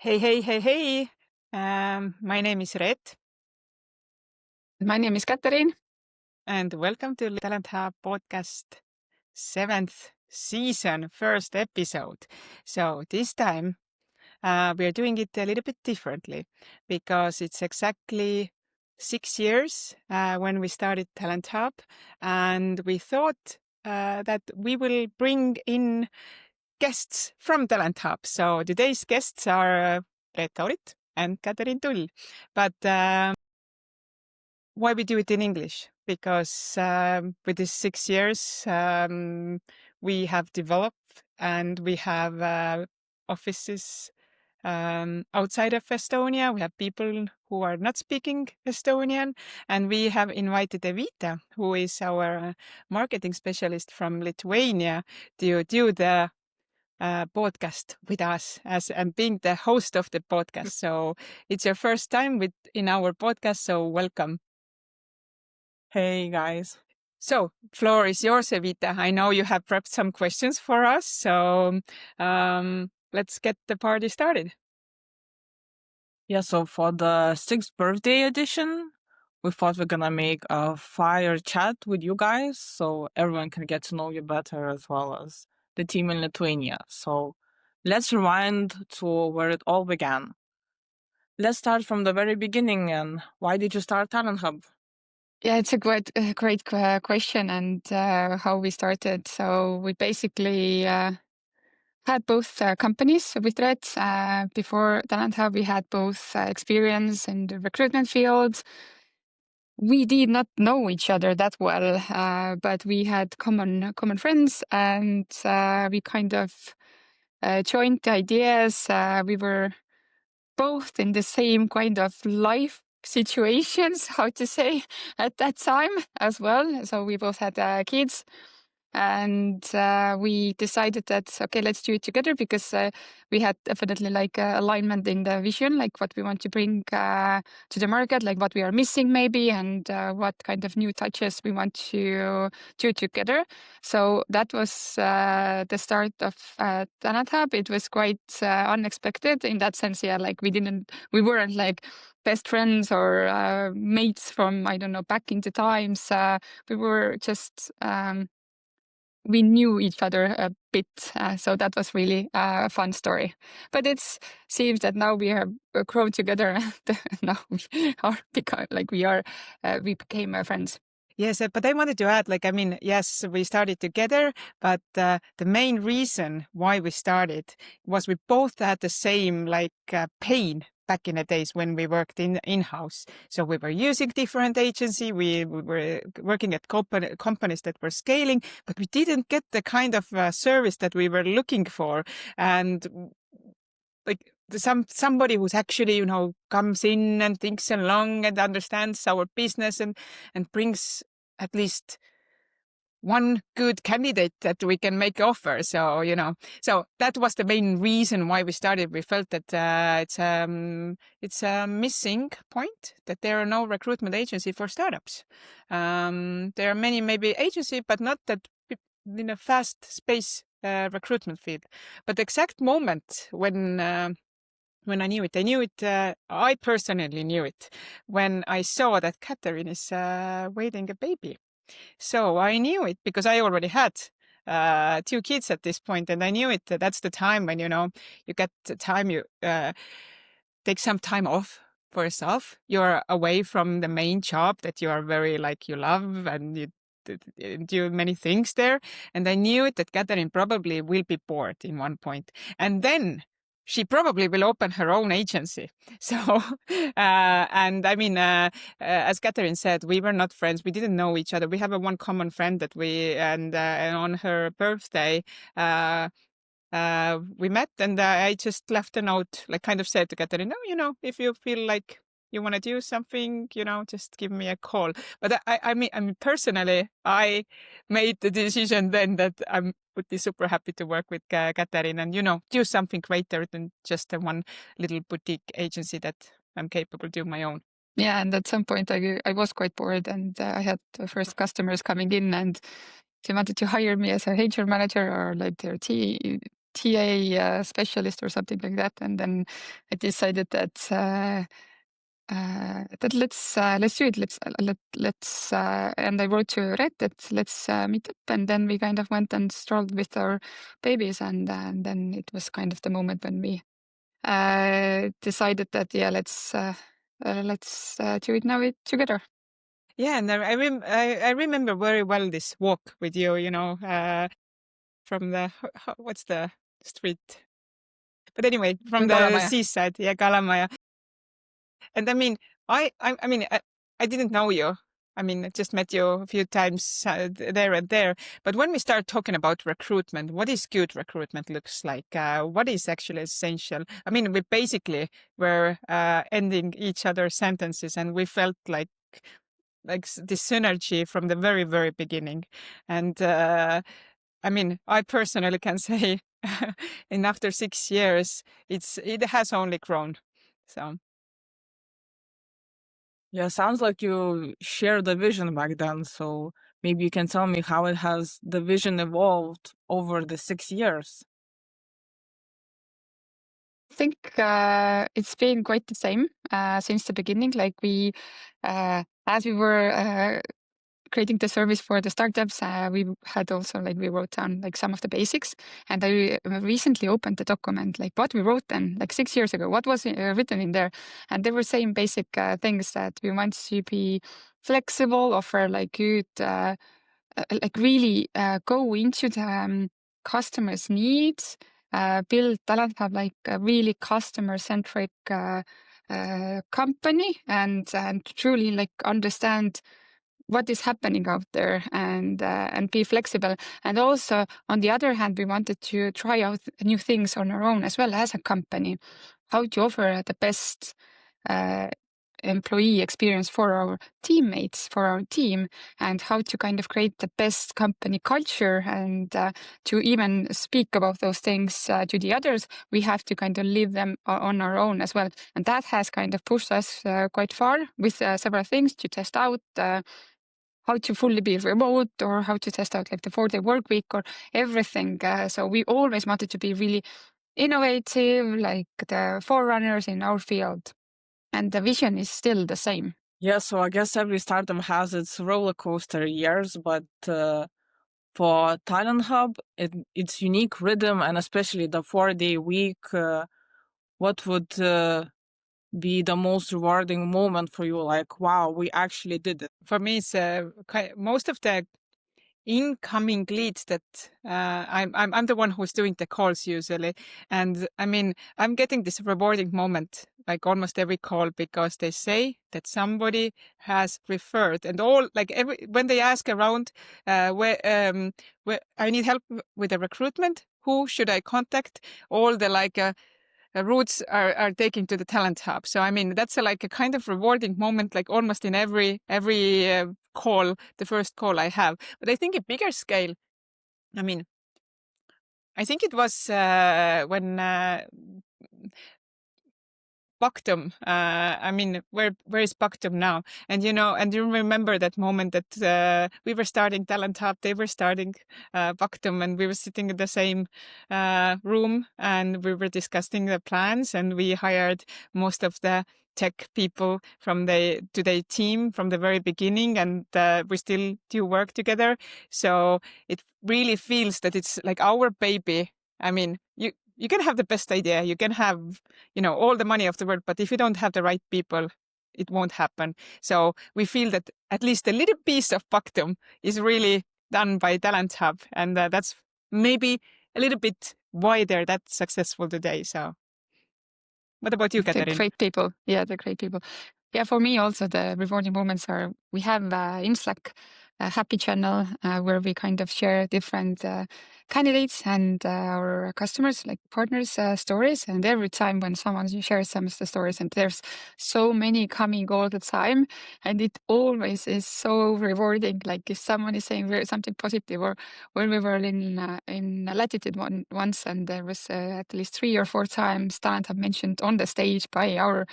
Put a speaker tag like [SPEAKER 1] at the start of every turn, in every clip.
[SPEAKER 1] Hey, hey, hey, hey. My name is Reet,
[SPEAKER 2] My name is Käthe-Riin.
[SPEAKER 1] and welcome to TalentHub Podcast 7th season, first episode. So this time we are doing it a little bit differently because it's exactly 6 years when we started TalentHub, and we thought that we will bring in guests from TalentHub. So today's guests are Kaurit and Käthe-Riin Tull. But why we do it in English? Because with these 6 years, we have developed and we have offices outside of Estonia. We have people who are not speaking Estonian, and we have invited Evita, who is our marketing specialist from Lithuania, to do the podcast with us and being the host of the podcast. So it's your first time in our podcast, so welcome.
[SPEAKER 3] Hey guys.
[SPEAKER 1] So, floor is yours, Evita. I know you have prepped some questions for us, so let's get the party started.
[SPEAKER 3] Yeah, so for the 6th birthday edition, we thought we're gonna make a fire chat with you guys so everyone can get to know you better as well as the team in Lithuania. So let's rewind to where it all began. Let's start from the very beginning. And why did you start TalentHub?
[SPEAKER 2] Yeah, it's a great question, and how we started. So we basically had both companies with Red. Before TalentHub, we had both experience in the recruitment field. We did not know each other that well, but we had common friends, and we kind of joined ideas. We were both in the same kind of life situations, how to say, at that time as well. So we both had kids, and we decided that, okay, let's do it together, because we had definitely like alignment in the vision, like what we want to bring to the market, like what we are missing maybe, and what kind of new touches we want to do together. So that was the start of TalentHub. It was quite unexpected in that sense. Yeah, like we weren't like best friends or mates from, I don't know, back in the times. We were just we knew each other a bit, so that was really a fun story. But it seems that now we have grown together, and now we are we became friends.
[SPEAKER 1] Yes, but I wanted to add, yes, we started together, but the main reason why we started was we both had the same pain back in the days when we worked in-house. So we were using different agency, we were working at companies that were scaling, but we didn't get the kind of service that we were looking for. And somebody who's actually, comes in and thinks along and understands our business and brings at least one good candidate that we can make offer. So, so that was the main reason why we started. We felt that it's a missing point, that there are no recruitment agency for startups. There are many maybe agency, but not that in a fast space recruitment field. But the exact moment when I knew it, I personally knew it when I saw that Käthe-Riin is waiting a baby. So I knew it because I already had 2 kids at this point, and I knew it. That's the time when, you get the time, you take some time off for yourself. You're away from the main job that you are very you love, and you do many things there. And I knew it that Käthe-Riin probably will be bored in one point. And then she probably will open her own agency. So, and I mean, as Käthe-Riin said, we were not friends. We didn't know each other. We have one common friend that and on her birthday, we met, and I just left a note, kind of said to Käthe-Riin, no, if you feel like you want to do something, just give me a call. But I mean, personally, I made the decision then that I would be super happy to work with Käthe-Riin and, do something greater than just the one little boutique agency that I'm capable to do my own.
[SPEAKER 2] Yeah, and at some point I was quite bored, and I had the first customers coming in, and they wanted to hire me as a HR manager or like their TA specialist or something like that. And then I decided that let's do it. Let's and I wrote to Reet that let's meet up, and then we kind of went and strolled with our babies, and then it was kind of the moment when we decided that let's do it now together.
[SPEAKER 1] Yeah, and I remember very well this walk with you. From the what's the street? But anyway, from the
[SPEAKER 2] Kalamaja.
[SPEAKER 1] seaside, yeah, Kalamaja. And I mean, I didn't know you. I mean, I just met you a few times there and there. But when we start talking about recruitment, what is good recruitment looks like? What is actually essential? I mean, we basically were ending each other's sentences, and we felt like this synergy from the very, very beginning. And I mean, I personally can say, and after 6 years, it has only grown. So.
[SPEAKER 3] Yeah, sounds like you shared the vision back then. So maybe you can tell me how the vision evolved over the 6 years.
[SPEAKER 2] I think it's been quite the same since the beginning. Like we, as we were creating the service for the startups, we had also we wrote down some of the basics, and I recently opened the document, what we wrote then 6 years ago, what was written in there, and they were saying basic things that we want to be flexible, offer good, really go into the customers' needs, build TalentHub a really customer-centric company, and truly understand what is happening out there, and be flexible. And also, on the other hand, we wanted to try out new things on our own as well as a company, how to offer the best employee experience for our teammates, for our team, and how to kind of create the best company culture, and to even speak about those things to the others, we have to kind of live them on our own as well. And that has kind of pushed us quite far with several things to test out how to fully be remote, or how to test out the 4-day work week, or everything. So we always wanted to be really innovative, like the forerunners in our field. And the vision is still the same.
[SPEAKER 3] Yeah, so I guess every startup has its roller coaster years, but for TalentHub, its unique rhythm, and especially the 4-day week, what would be the most rewarding moment for you? Wow, we actually did it.
[SPEAKER 1] For me, it's most of the incoming leads that I'm the one who's doing the calls usually, and I mean I'm getting this rewarding moment almost every call, because they say that somebody has referred, and all when they ask around where I need help with the recruitment, who should I contact, all the routes are taken to the TalentHub. So I mean that's a kind of rewarding moment, almost in every call, the first call I have. But I think a bigger scale, I mean, I think it was when Pactum. I mean, where is Pactum now? And and you remember that moment that we were starting TalentHub, they were starting Pactum, and we were sitting in the same room, and we were discussing the plans, and we hired most of the tech people from the team from the very beginning, and we still do work together. So it really feels that it's our baby. I mean, you can have the best idea, you can have all the money of the world, but if you don't have the right people, it won't happen. So we feel that at least a little piece of Pactum is really done by TalentHub, and that's maybe a little bit why they're that successful today. So what about you,
[SPEAKER 2] They're
[SPEAKER 1] Käthe-Riin?
[SPEAKER 2] great people. Yeah, they're great people. Yeah, for me also the rewarding moments are, we have in Slack a happy channel where we kind of share different candidates and our customers, partners, stories. And every time when someone shares some of the stories, and there's so many coming all the time, and it always is so rewarding. If someone is saying something positive, or when we were in Latitude once, and there was at least 3 or 4 times TalentHub mentioned on the stage by our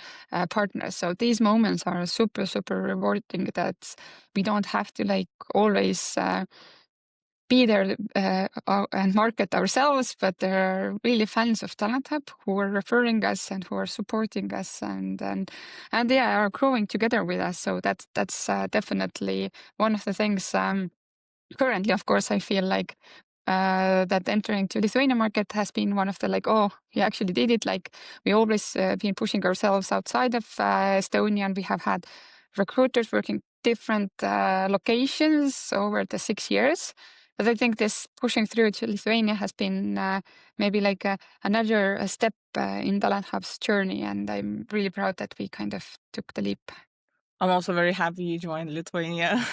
[SPEAKER 2] partners. So these moments are super, super rewarding, that we don't have to always be there and market ourselves, but there are really fans of TalentHub who are referring us and who are supporting us and yeah, are growing together with us. So that's definitely one of the things. Currently, of course, I feel like that entering to Lithuania market has been one of the like, oh, we actually did it. Like we always been pushing ourselves outside of Estonia, and we have had recruiters working different locations over the 6 years. But I think this pushing through to Lithuania has been maybe like another step in TalentHub's journey, and I'm really proud that we kind of took the leap.
[SPEAKER 3] I'm also very happy you joined Lithuania.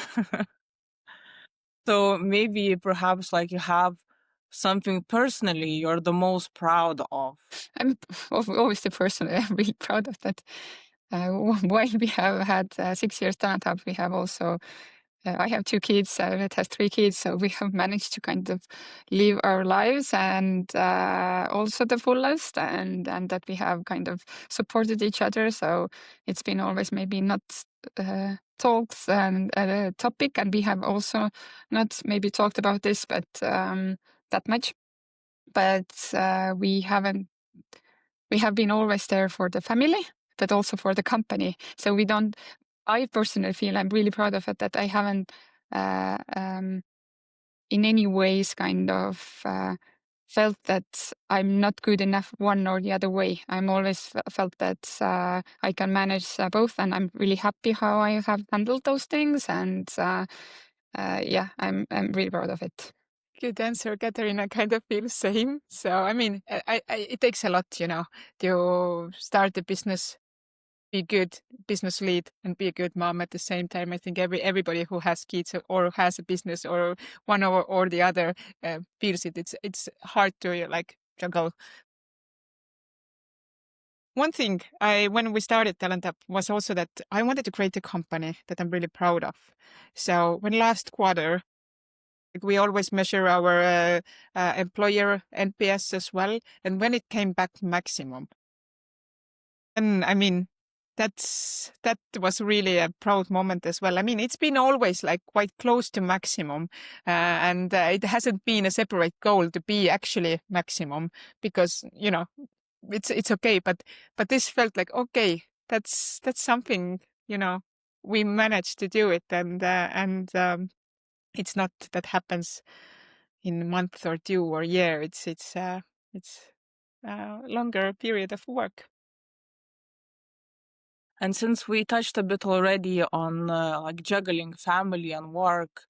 [SPEAKER 3] So maybe perhaps like you have something personally you're the most proud of.
[SPEAKER 2] I'm obviously personally, I'm really proud of that. While we have had 6 years TalentHub, we have also, I have 2 kids, it has 3 kids, so we have managed to kind of live our lives and also the fullest, and that we have kind of supported each other. So it's been always maybe not talks and a topic, and we have also not maybe talked about this, but that much. But we have been always there for the family, but also for the company. So I personally feel I'm really proud of it that I haven't in any ways kind of felt that I'm not good enough one or the other way. I'm always felt that I can manage both, and I'm really happy how I have handled those things. And yeah, I'm really proud of it.
[SPEAKER 1] Good answer, Käthe-Riin. I kind of feel same. So, I mean, it takes a lot, to start a business, be good business lead and be a good mom at the same time. I think everybody who has kids or has a business or one or the other feels it. It's hard to like juggle. One thing when we started TalentHub was also that I wanted to create a company that I'm really proud of. So when last quarter, we always measure our employer NPS as well. And when it came back maximum, and I mean, that was really a proud moment as well. I mean, it's been always like quite close to maximum, and it hasn't been a separate goal to be actually maximum because it's okay. But this felt like okay, that's something we managed to do it, and it's not that happens in a month or 2 or a year. It's a longer period of work.
[SPEAKER 3] And since we touched a bit already on like juggling family and work,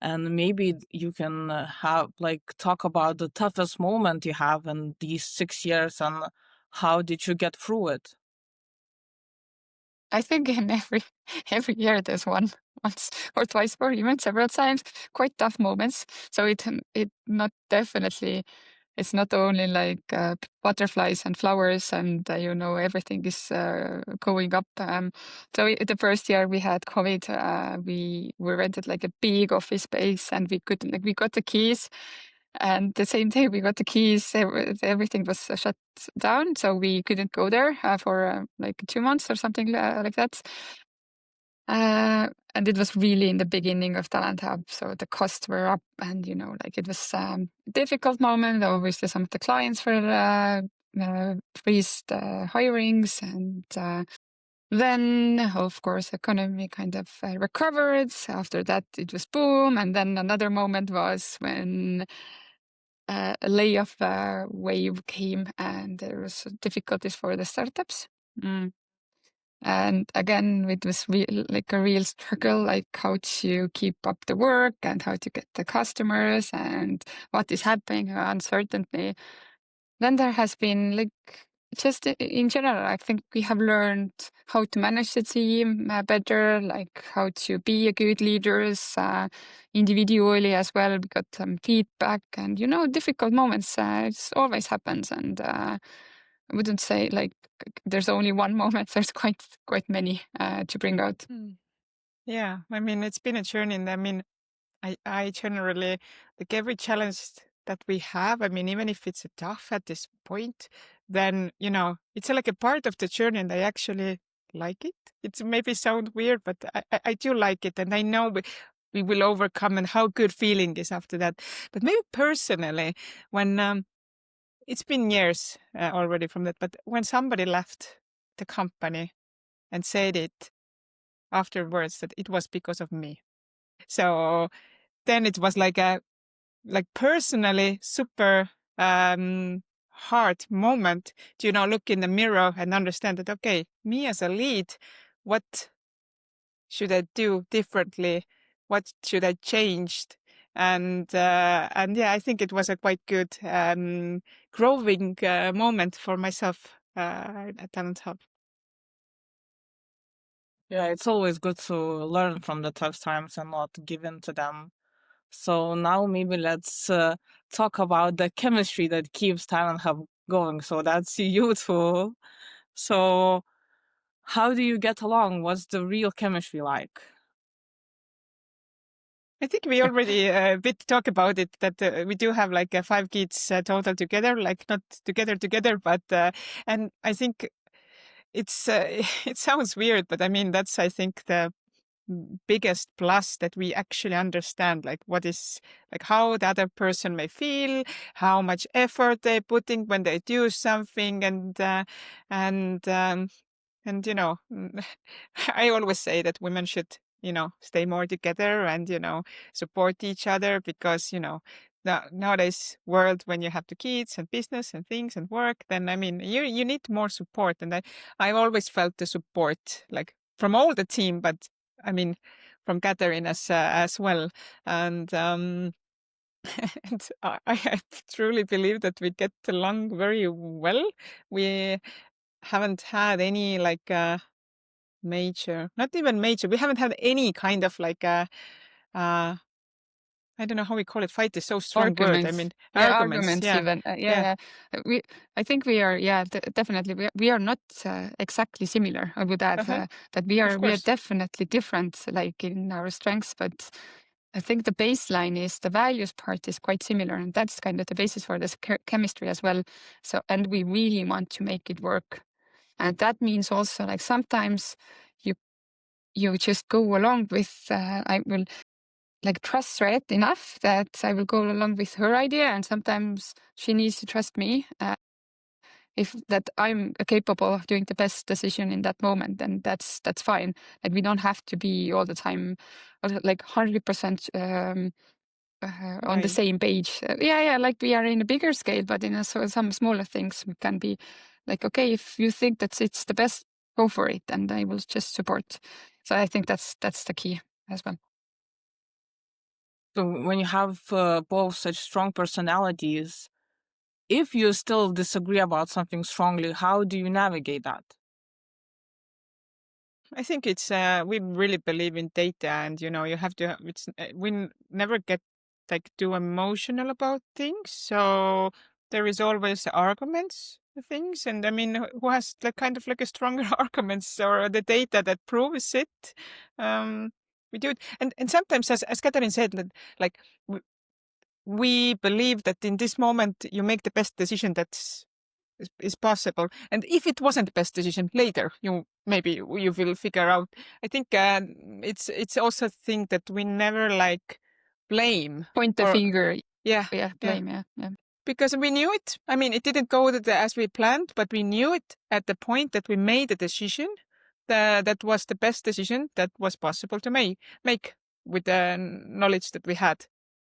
[SPEAKER 3] and maybe you can have like talk about the toughest moment you have in these 6 years and how did you get through it?
[SPEAKER 2] I think in every year there's once or twice or even several times quite tough moments. So it not definitely. It's not only like butterflies and flowers and everything is going up. So the first year we had COVID, we rented like a big office space and we got the keys. And the same day we got the keys, everything was shut down, so we couldn't go there for like 2 months or something like that. And it was really in the beginning of TalentHub, so the costs were up, and like it was a difficult moment. Obviously, some of the clients were freezed hirings, and then of course economy kind of recovered. After that, it was boom, and then another moment was when a layoff wave came, and there was difficulties for the startups. And again, it was like a real struggle, like how to keep up the work and how to get the customers and what is happening, uncertainty. Then there has been like just in general, I think we have learned how to manage the team better, like how to be a good leaders individually as well. We got some feedback and, difficult moments. It always happens. And I wouldn't say like there's only one moment. There's quite many to bring out.
[SPEAKER 1] Yeah, I mean, it's been a journey. And I mean, I generally, like every challenge that we have, I mean, even if it's tough at this point, then, it's like a part of the journey and I actually like it. It's maybe sound weird, but I do like it. And I know we will overcome and how good feeling is after that. But maybe personally, when it's been years already from that, but when somebody left the company and said it afterwards that it was because of me. So then it was like personally super hard moment to, look in the mirror and understand that, okay, me as a lead, what should I do differently? What should I change? And yeah, I think it was a quite good growing moment for myself at TalentHub.
[SPEAKER 3] Yeah, it's always good to learn from the tough times and not give in to them. So now maybe let's talk about the chemistry that keeps TalentHub going. So that's you two. So how do you get along? What's the real chemistry like?
[SPEAKER 1] I think we already a bit talk about it, that we do have like 5 kids total together, like not together, but and I think it's it sounds weird, but I mean that's I think the biggest plus, that we actually understand like what is like how the other person may feel, how much effort they're putting when they do something, and I always say that women should stay more together and support each other, because nowadays world, when you have the kids and business and things and work, then I mean you need more support, and I always felt the support like from all the team, but I mean from Käthe-Riin as well, and and I truly believe that we get along very well. We haven't had any like major, not even major, we haven't had any kind of like I don't know how we call it, fight is so strong word, I mean arguments, yeah.
[SPEAKER 2] Even I think we are definitely we are not exactly similar. I would add that we are definitely different, like in our strengths, but I think the baseline is the values part is quite similar, and that's kind of the basis for this chemistry as well. So, and we really want to make it work, and that means also like sometimes you just go along with I will like trust Reet enough that I will go along with her idea, and sometimes she needs to trust me if that I'm capable of doing the best decision in that moment, and that's fine. Like we don't have to be all the time like 100% on the same page. Like we are in a bigger scale, but in some smaller things we can be like, okay, if you think that it's the best, go for it, and I will just support. So I think that's the key as well.
[SPEAKER 3] So when you have both such strong personalities, if you still disagree about something strongly, how do you navigate that?
[SPEAKER 1] I think it's we really believe in data, and you have to. We never get like too emotional about things, so there is always arguments things, and I mean, who has like kind of like a stronger arguments or the data that proves it? We do it, and sometimes, as Käthe-Riin said, that like we believe that in this moment you make the best decision that's is possible, and if it wasn't the best decision later, maybe you will figure out. I think it's also a thing that we never like blame,
[SPEAKER 2] point the finger.
[SPEAKER 1] Blame.
[SPEAKER 2] Yeah,
[SPEAKER 1] because we knew it. I mean, it didn't go as we planned, but we knew it at the point that we made a decision that was the best decision that was possible to make with the knowledge that we had.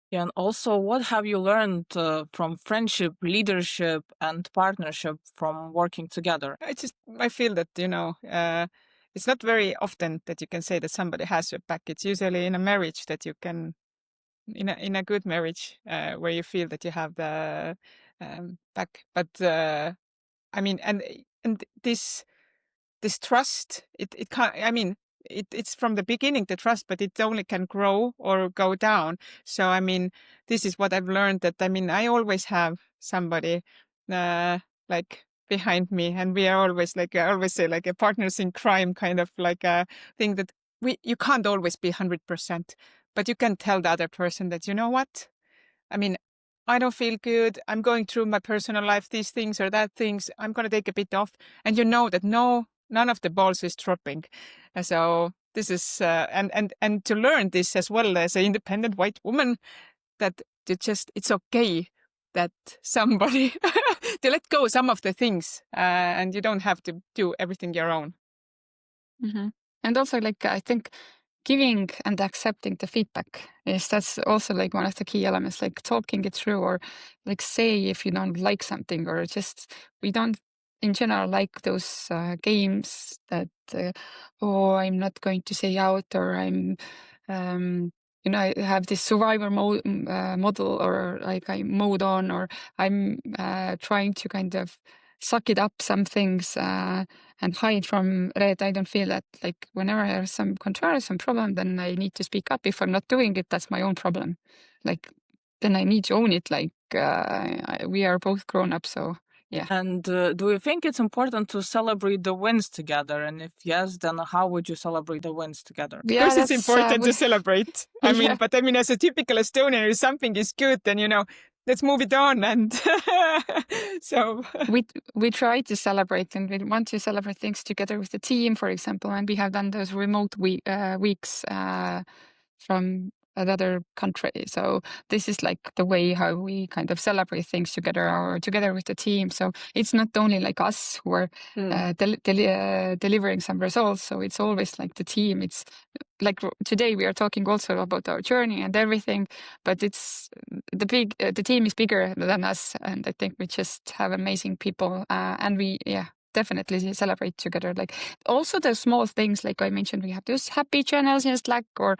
[SPEAKER 3] Yeah, and also, what have you learned from friendship, leadership, and partnership from working together?
[SPEAKER 1] I feel that, it's not very often that you can say that somebody has your back. It's usually in a marriage that you can, in a good marriage, where you feel that you have the back. But I mean, and this trust, it can't. I mean, it's from the beginning, the trust, but it only can grow or go down. So, I mean, this is what I've learned, that, I mean, I always have somebody like behind me, and we are always like, I always say, like a partners in crime kind of like a thing, that you can't always be 100%, but you can tell the other person that, you know what? I mean, I don't feel good. I'm going through my personal life, these things or that things. I'm going to take a bit off. And you know that none of the balls is dropping. So this is and to learn this as well as an independent white woman, that it's okay that somebody to let go some of the things, and you don't have to do everything your own.
[SPEAKER 2] Mm-hmm. And also, like, I think giving and accepting the feedback that's also like one of the key elements, like talking it through, or like say if you don't like something, or just we don't in general like those games that oh, I'm not going to say out, or I'm I have this survivor model, or like I mode on, or I'm trying to kind of suck it up some things and hide from Reet. I don't feel that, like, whenever I have some concern, some problem, then I need to speak up. If I'm not doing it, that's my own problem. Like, then I need to own it. Like, we are both grown up, so yeah.
[SPEAKER 3] And do you think it's important to celebrate the wins together? And if yes, then how would you celebrate the wins together?
[SPEAKER 1] Of course, it's important to celebrate. I mean,
[SPEAKER 2] Yeah.
[SPEAKER 1] but I mean, as a typical Estonian, if something is good, then let's move it on. And so
[SPEAKER 2] we try to celebrate, and we want to celebrate things together with the team, for example. And we have done those remote weeks from another country. So this is like the way how we kind of celebrate things together, or together with the team. So it's not only like us who are delivering some results. So it's always like the team. It's like today we are talking also about our journey and everything, but it's the team is bigger than us, and I think we just have amazing people, and we definitely celebrate together. Like also the small things, like I mentioned, we have those happy channels in Slack, or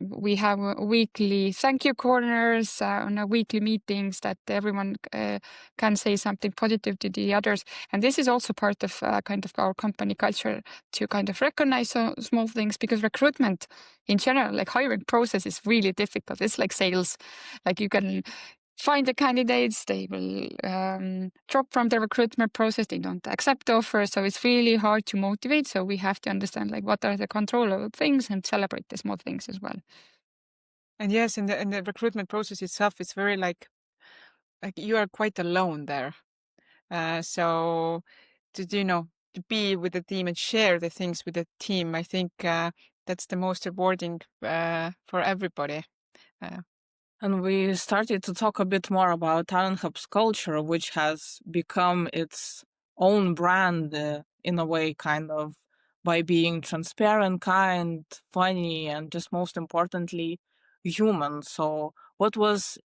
[SPEAKER 2] we have weekly thank you corners on our weekly meetings that everyone can say something positive to the others. And this is also part of kind of our company culture, to kind of recognize small things, because recruitment in general, like hiring process, is really difficult. It's like sales. Like you can find the candidates, they will drop from the recruitment process, they don't accept the offer, so it's really hard to motivate. So we have to understand like what are the controllable things and celebrate the small things as well.
[SPEAKER 1] And yes, in the recruitment process itself, it's very like you are quite alone there. So to be with the team and share the things with the team, I think that's the most rewarding for everybody.
[SPEAKER 3] And we started to talk a bit more about TalentHub's culture, which has become its own brand in a way, kind of, by being transparent, kind, funny, and just most importantly, human. So what was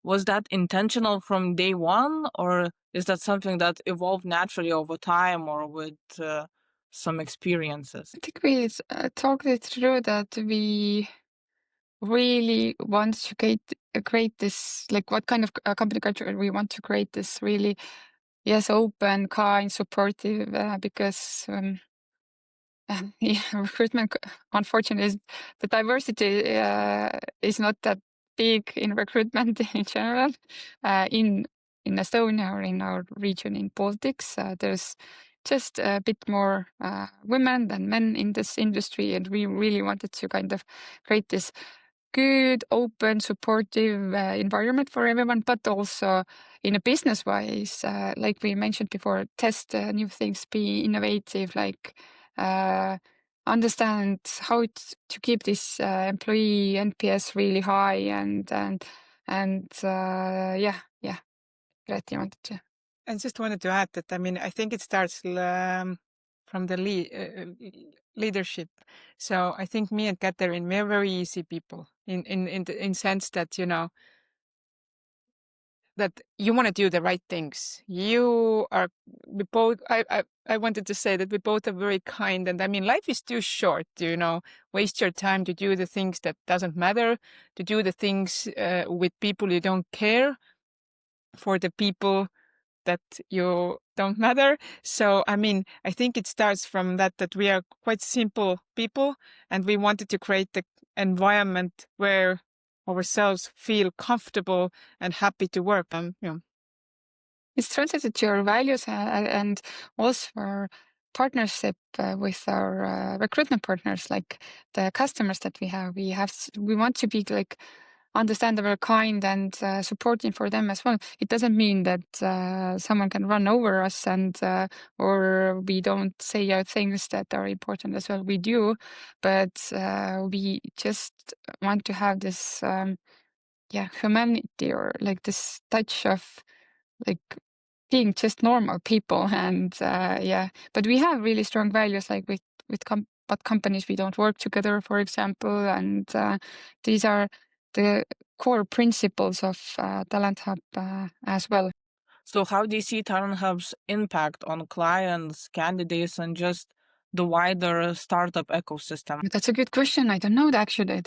[SPEAKER 3] that intentional from day one, or is that something that evolved naturally over time, or with some experiences?
[SPEAKER 2] I think we talked it through that we really want to create this, like what kind of company culture we want to create, this really, yes, open, kind, supportive, because yeah, recruitment, unfortunately, the diversity is not that big in recruitment in general. In Estonia, or in our region in Baltics, there's just a bit more women than men in this industry, and we really wanted to kind of create this good, open, supportive environment for everyone, but also in a business wise, like we mentioned before, test new things, be innovative, like understand how to keep this employee NPS really high, and yeah, Reet, you wanted to.
[SPEAKER 1] I just wanted to add that, I mean, I think it starts from the leadership. So I think me and Käthe-Riin, we're very easy people in sense that, that you want to do the right things. We both, I wanted to say that we both are very kind. And I mean, life is too short to, waste your time to do the things that doesn't matter, to do the things with people you don't care, for the people that you don't matter. So, I mean, I think it starts from that we are quite simple people, and we wanted to create the environment where ourselves feel comfortable and happy to work.
[SPEAKER 2] It's translated to our values, and also our partnership with our recruitment partners, like the customers that we have. We want to be like understandable, kind, and supporting for them as well. It doesn't mean that someone can run over us and or we don't say out things that are important as well. We do, but we just want to have this humanity, or like this touch of like being just normal people. And but we have really strong values, like with what companies we don't work together, for example, and these are the core principles of TalentHub as well.
[SPEAKER 3] So how do you see TalentHub's impact on clients, candidates, and just the wider startup ecosystem?
[SPEAKER 2] That's a good question. I don't know actually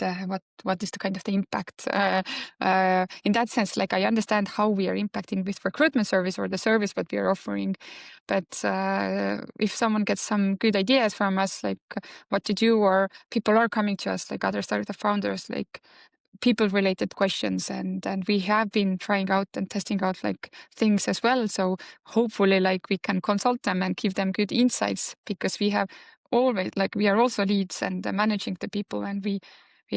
[SPEAKER 2] what is the kind of the impact in that sense. Like, I understand how we are impacting with recruitment service or the service what we are offering, but if someone gets some good ideas from us, like what to do, or people are coming to us, like other startup founders, like people related questions, and we have been trying out and testing out like things as well. So hopefully like we can consult them and give them good insights, because we have always, like, we are also leads and managing the people, and we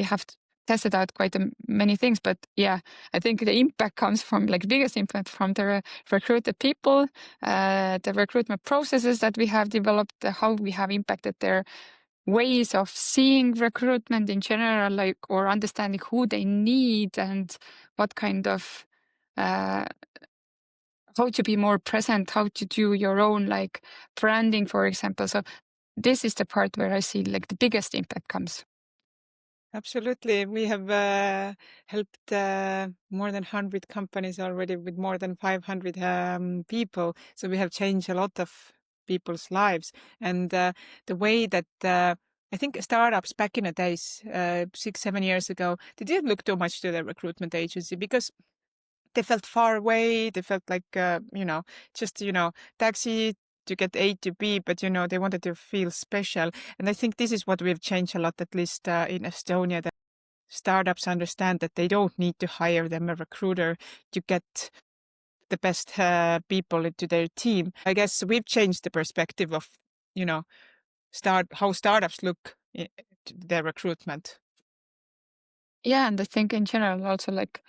[SPEAKER 2] have tested out quite many things. But yeah, I think the impact comes from, like, biggest impact from the recruited people, the recruitment processes that we have developed, how we have impacted their ways of seeing recruitment in general, like, or understanding who they need and what kind of how to be more present, how to do your own like branding, for example. So this is the part where I see like the biggest impact comes.
[SPEAKER 1] Absolutely. We have helped more than 100 companies already with more than 500 people. So we have changed a lot of people's lives. And the way that I think startups back in the days, 6-7 years ago, they didn't look too much to the recruitment agency because they felt far away. They felt like, just, taxi to get A to B, but, they wanted to feel special. And I think this is what we've changed a lot, at least in Estonia, that startups understand that they don't need to hire them a recruiter to get the best people into their team. I guess we've changed the perspective of, how startups look to their recruitment.
[SPEAKER 2] Yeah, and I think in general also, like,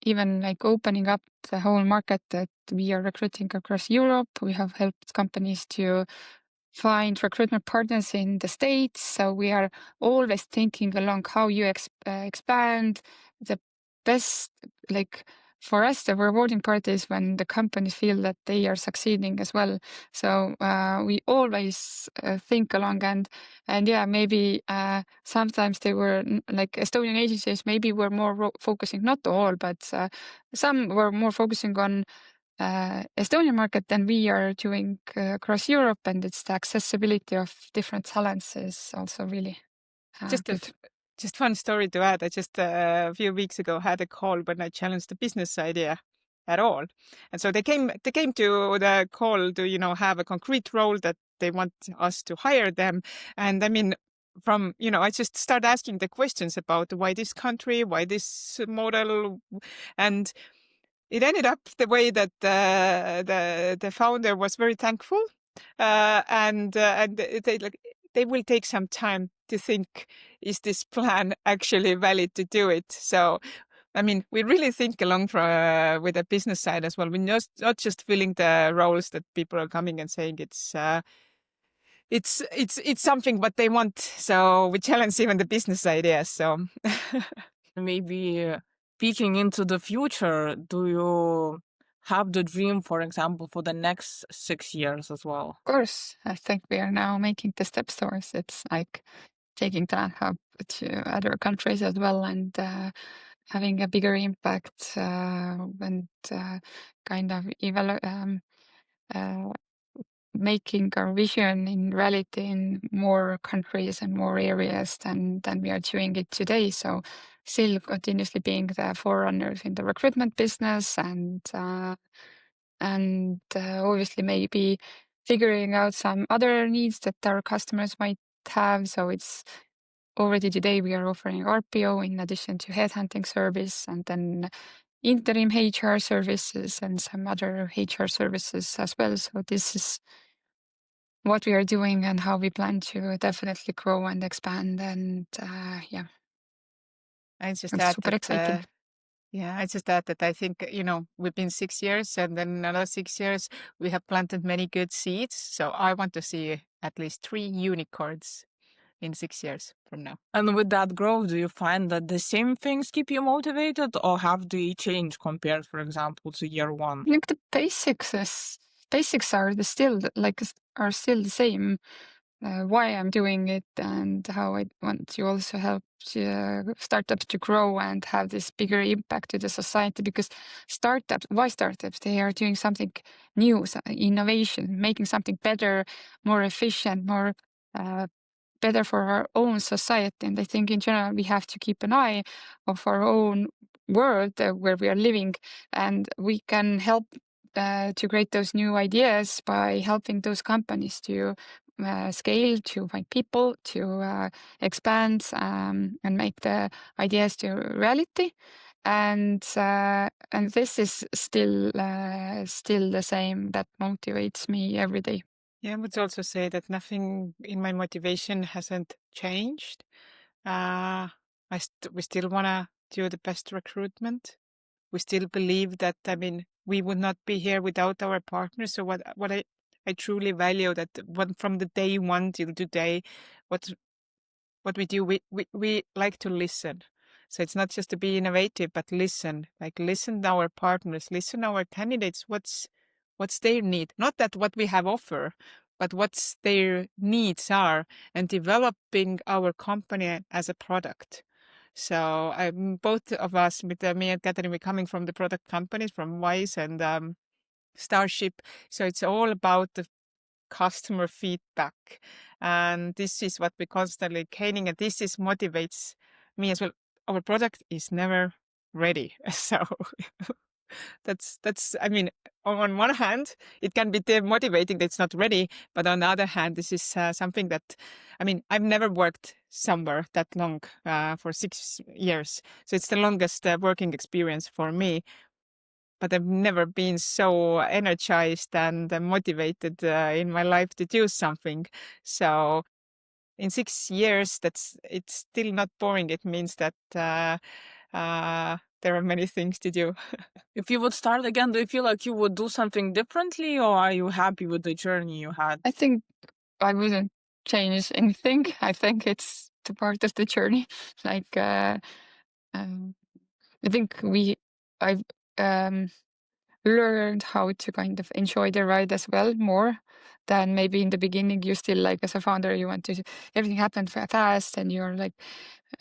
[SPEAKER 2] even like opening up the whole market that we are recruiting across Europe. We have helped companies to find recruitment partners in the States. So we are always thinking along how you expand the best. Like, for us, the rewarding part is when the companies feel that they are succeeding as well. So we always think along, and yeah, maybe sometimes they were like Estonian agencies maybe were more focusing, not all, but some were more focusing on Estonian market than we are doing across Europe, and it's the accessibility of different talents is also really good.
[SPEAKER 1] Just one story to add. I just a few weeks ago had a call when I challenged the business idea at all, and so they came to the call to have a concrete role that they want us to hire them. And I mean, from I just start asking the questions about why this country, why this model, and it ended up the way that the founder was very thankful, and they will take some time to think, is this plan actually valid to do it? So, I mean, we really think along with the business side as well. We're not just filling the roles that people are coming and saying it's something what they want. So we challenge even the business ideas. So
[SPEAKER 3] Maybe peeking into the future, do you have the dream, for example, for the next 6 years as well?
[SPEAKER 2] Of course, I think we are now making the steps towards it, like taking TalentHub to other countries as well, and having a bigger impact, and kind of making our vision in reality in more countries and more areas than we are doing it today. So still continuously being the forerunners in the recruitment business, and obviously maybe figuring out some other needs that our customers might have. So it's already today we are offering RPO in addition to headhunting service, and then interim HR services and some other HR services as well. So this is what we are doing and how we plan to definitely grow and expand. And yeah.
[SPEAKER 1] I just
[SPEAKER 2] I'm
[SPEAKER 1] add
[SPEAKER 2] super
[SPEAKER 1] that.
[SPEAKER 2] excited.
[SPEAKER 1] I just add that I think, we've been 6 years, and then another 6 years, we have planted many good seeds. So I want to see at least 3 unicorns in 6 years from now.
[SPEAKER 3] And with that growth, do you find that the same things keep you motivated, or have they changed compared, for example, to year one?
[SPEAKER 2] I think the basics are still the same. Why I'm doing it and how I want to also help startups to grow and have this bigger impact to the society. Because why startups? They are doing something new, innovation, making something better, more efficient, more better for our own society. And I think in general we have to keep an eye of our own world where we are living, and we can help to create those new ideas by helping those companies to scale, to find people, to expand and make the ideas to reality. And this is still the same that motivates me every day.
[SPEAKER 1] Yeah, I would also say that nothing in my motivation hasn't changed. We still want to do the best recruitment. We still believe that, we would not be here without our partners. So what I truly value that from the day one till today, what we do, we like to listen. So it's not just to be innovative, but listen to our partners, listen to our candidates. What's their need? Not that what we have offer, but what's their needs are, and developing our company as a product. So both of us, with me and Käthe-Riin, we're coming from the product companies, from Wise and Starship. So it's all about the customer feedback, and this is what we constantly gaining, and this is motivates me as well. Our product is never ready, so that's on one hand it can be demotivating that it's not ready, but on the other hand, this is something that I've never worked somewhere that long, for 6 years, so it's the longest working experience for me. But I've never been so energized and motivated in my life to do something. So in 6 years, it's still not boring. It means that there are many things to do.
[SPEAKER 3] If you would start again, do you feel like you would do something differently, or are you happy with the journey you had?
[SPEAKER 2] I think I wouldn't change anything. I think it's the part of the journey. I think I've learned how to kind of enjoy the ride as well, more than maybe in the beginning. You still, like, as a founder, you want to everything happen fast, and you're like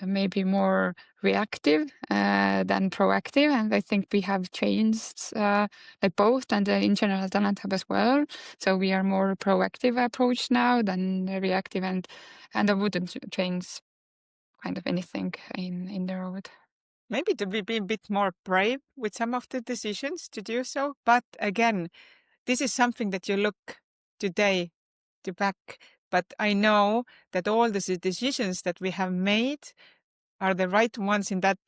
[SPEAKER 2] maybe more reactive than proactive. And I think we have changed like both, and in general TalentHub as well. So we are more proactive approach now than reactive, and I wouldn't change kind of anything in the road.
[SPEAKER 1] Maybe to be a bit more brave with some of the decisions to do so. But again, this is something that you look today to back. But I know that all the decisions that we have made are the right ones in that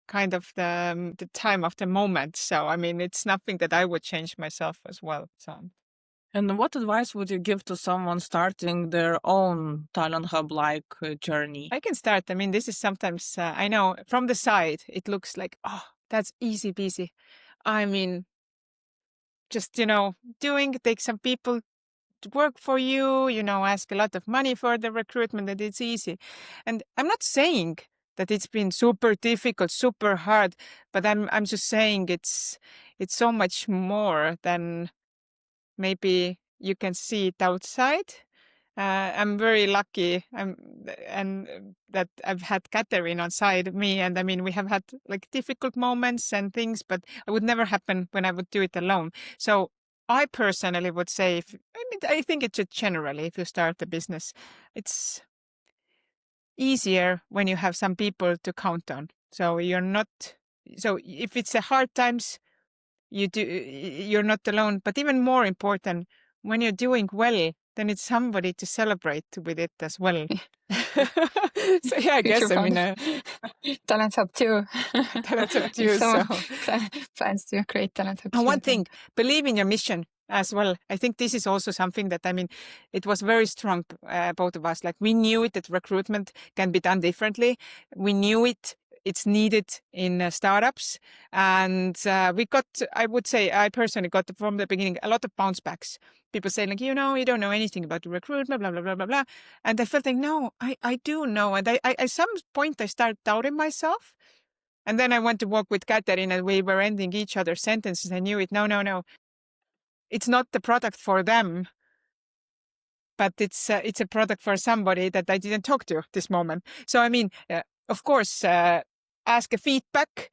[SPEAKER 1] kind of the time of the moment. So, it's nothing that I would change myself as well. So.
[SPEAKER 3] And what advice would you give to someone starting their own TalentHub-like journey?
[SPEAKER 1] I can start. This is sometimes, I know from the side, it looks like, oh, that's easy peasy. Just, take some people to work for you, ask a lot of money for the recruitment, that it's easy. And I'm not saying that it's been super difficult, super hard, but I'm just saying it's so much more than maybe you can see it outside. I'm very lucky, and that I've had Käthe-Riin on side me, and we have had like difficult moments and things, but it would never happen when I would do it alone. So I personally would say, I think it's just generally, if you start a business, it's easier when you have some people to count on. So if it's a hard times, you're not alone. But even more important, when you're doing well, then it's somebody to celebrate with it as well. So yeah, I guess
[SPEAKER 2] TalentHub too.
[SPEAKER 1] TalentHub too. So
[SPEAKER 2] plans to create TalentHub.
[SPEAKER 1] And one thing, believe in your mission as well. I think this is also something that, it was very strong, both of us. Like, we knew it, that recruitment can be done differently. We knew it it's needed in startups. And we got, I would say, I personally got from the beginning a lot of bounce backs. People saying like, you don't know anything about recruitment, blah, blah, blah, blah, blah. And I felt like, no, I do know. And I at some point I started doubting myself. And then I went to walk with Käthe-Riin and we were ending each other's sentences. I knew it. No. It's not the product for them, but it's a product for somebody that I didn't talk to this moment. So, I mean, of course, ask a feedback,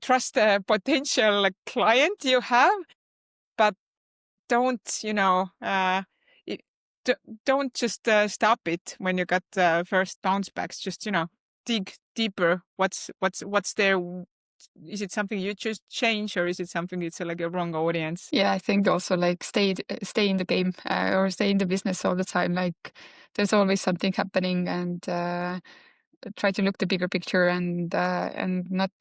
[SPEAKER 1] trust a potential client you have, but don't, don't just stop it when you got first bounce backs. Just, dig deeper. What's there? Is it something you just change, or is it something it's like a wrong audience?
[SPEAKER 2] Yeah, I think also like stay in the game or stay in the business all the time. Like there's always something happening, and try to look the bigger picture and not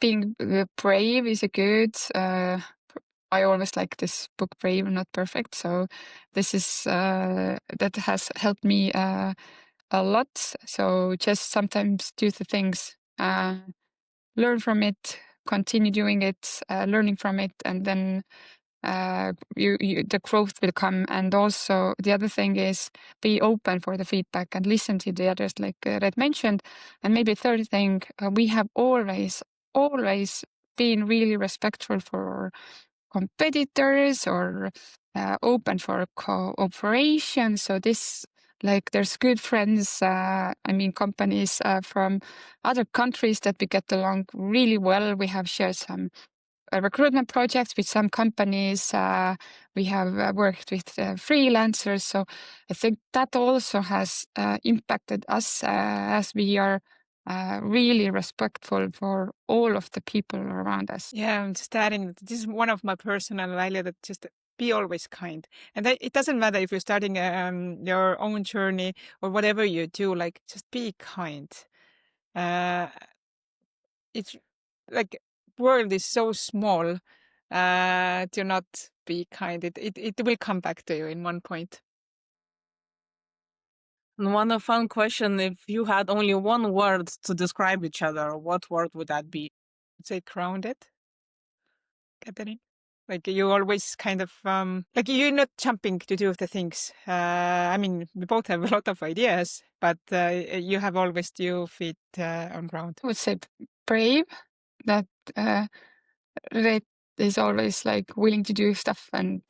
[SPEAKER 2] being brave is a good. I always like this book, Brave Not Perfect. So this is that has helped me a lot. So just sometimes do the things, learn from it, continue doing it, learning from it, and then the growth will come. And also the other thing is be open for the feedback and listen to the others, like Red mentioned. And maybe third thing, we have always been really respectful for competitors or open for cooperation. So this, like, there's good friends, companies from other countries that we get along really well. We have shared some recruitment projects with some companies. We have worked with freelancers. So I think that also has impacted us as we are really respectful for all of the people around us.
[SPEAKER 1] Yeah, I'm just adding that this is one of my personal values, that just be always kind. And it doesn't matter if you're starting your own journey or whatever you do, like just be kind. It's like world is so small to not be kind. It will come back to you in one point.
[SPEAKER 3] And one fun question: if you had only one word to describe each other, what word would that be?
[SPEAKER 1] I'd say grounded, Käthe-Riin. Like you always kind of like you're not jumping to do the things. We both have a lot of ideas, but you have always your feet on ground.
[SPEAKER 2] I would say brave, that Red is always like willing to do stuff and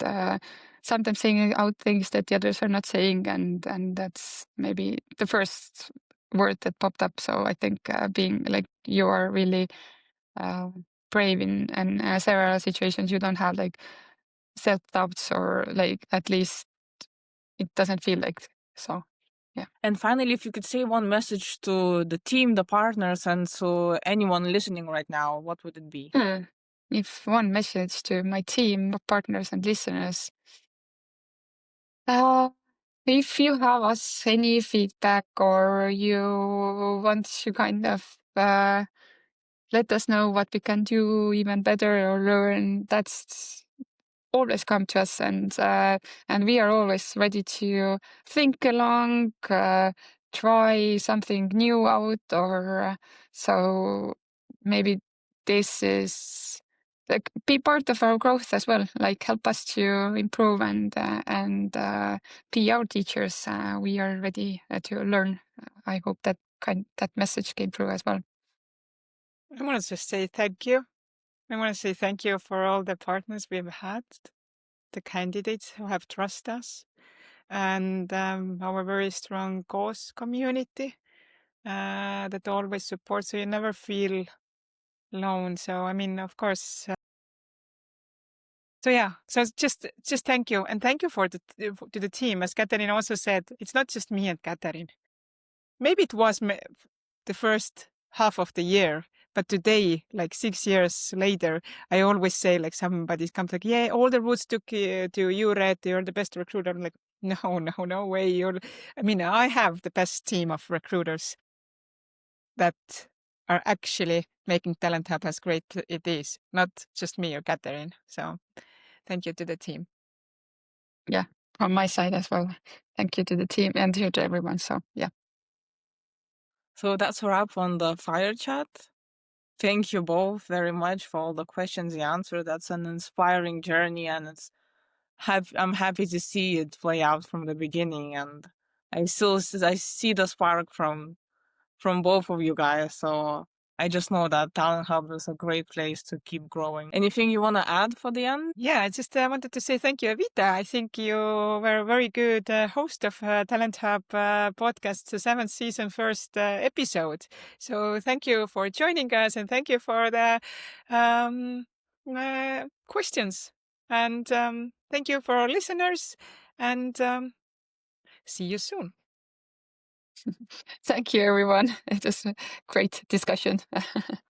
[SPEAKER 2] sometimes saying out things that the others are not saying, and that's maybe the first word that popped up. So I think being like you are really brave in several situations. You don't have like self-doubts, or like at least it doesn't feel like so. Yeah.
[SPEAKER 3] And finally, if you could say one message to the team, the partners, and to anyone listening right now, what would it be?
[SPEAKER 2] If one message to my team, partners, and listeners, if you have us any feedback or you want to kind of let us know what we can do even better or learn, that's always come to us, and we are always ready to think along, try something new out, or so maybe this is like be part of our growth as well, like help us to improve and be our teachers. We are ready to learn. I hope that message came through as well.
[SPEAKER 1] I want to just say thank you. I want to say thank you for all the partners we've had, the candidates who have trusted us, and our very strong cause community that always supports, so you never feel alone. So, of course. So just thank you, and thank you to the team. As Käthe-Riin also said, it's not just me and Käthe-Riin. Maybe it was the first half of the year, but today, like 6 years later, I always say, like, somebody comes like, yeah, all the roots took to you, Red, you're the best recruiter. I'm like, no way. I have the best team of recruiters that are actually making TalentHub as great it is, not just me or Käthe-Riin. So thank you to the team.
[SPEAKER 2] Yeah, from my side as well. Thank you to the team and to everyone. So yeah.
[SPEAKER 3] So that's a wrap on the fire chat. Thank you both very much for all the questions you answered. That's an inspiring journey, and I'm happy to see it play out from the beginning. And I see the spark from both of you guys. So I just know that Talent Hub is a great place to keep growing. Anything you want to add for the end?
[SPEAKER 1] Yeah, I just wanted to say thank you, Evita. I think you were a very good host of TalentHub Podcast, the 7th season, first episode. So thank you for joining us, and thank you for the questions. And thank you for our listeners, and see you soon.
[SPEAKER 2] Thank you, everyone. It was a great discussion.